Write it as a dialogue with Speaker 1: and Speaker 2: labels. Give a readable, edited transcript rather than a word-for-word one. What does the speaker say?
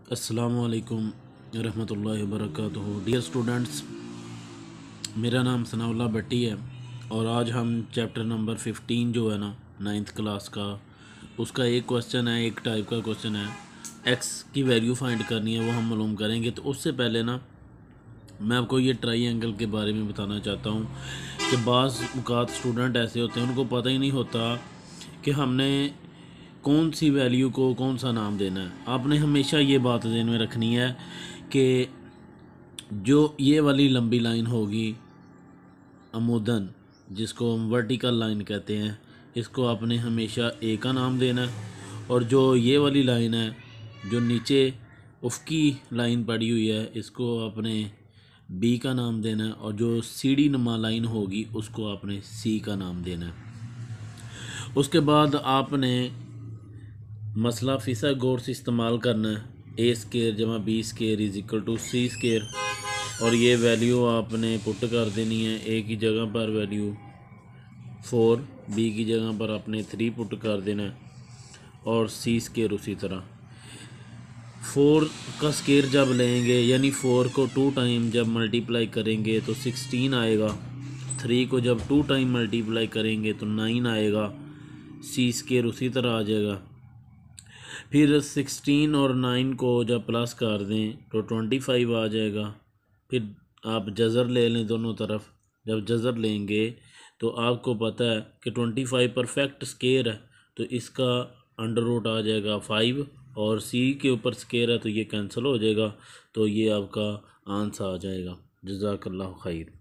Speaker 1: अस्सलामुअलैकुम रहमतुल्लाहि वबरकातुहू। Dear students, मेरा नाम सनाउल्लाह भट्टी है और आज हम चैप्टर नंबर 15 जो है ना 9th क्लास का, उसका एक क्वेश्चन है, एक टाइप का क्वेश्चन है, एक्स की वैल्यू फाइंड करनी है, वो हम मालूम करेंगे। तो उससे पहले ना मैं आपको ये ट्राइंगल के बारे में बताना चाहता हूँ कि बाज़ औक़ात स्टूडेंट ऐसे होते हैं उनको पता ही नहीं होता कि हमने कौन सी वैल्यू को कौन सा नाम देना है। आपने हमेशा ये बात ध्यान में रखनी है कि जो ये वाली लंबी लाइन होगी अमूदन, जिसको हम वर्टिकल लाइन कहते हैं, इसको आपने हमेशा ए का नाम देना है। और जो ये वाली लाइन है जो नीचे उफ़की लाइन पड़ी हुई है, इसको आपने बी का नाम देना है। और जो सीढ़ी नुमा लाइन होगी उसको आपने सी का नाम देना है। उसके बाद आपने मसला फिसागोरस इस्तेमाल करना है, ए स्केयर जमा B square is equal to C square. और ये वैल्यू आपने पुट कर देनी है। ए की जगह पर वैल्यू 4, बी की जगह पर आपने 3 पुट कर देना है और सी स्केयर उसी तरह। 4 का स्केयर जब लेंगे यानी 4 को 2 टाइम जब मल्टीप्लाई करेंगे तो 16 आएगा। 3 को जब 2 टाइम मल्टीप्लाई करेंगे तो 9 आएगा। सी स्केयर उसी तरह आ जाएगा। फिर 16 और 9 को जब प्लस कर दें तो 25 आ जाएगा। फिर आप जज़र ले लें दोनों तरफ। जब जज़र लेंगे तो आपको पता है कि 25 परफेक्ट स्केयर है तो इसका अंडर रूट आ जाएगा 5 और सी के ऊपर स्केयर है तो ये कैंसिल हो जाएगा। तो ये आपका आंसर आ जाएगा। जज़ाकल्लाहु खैर।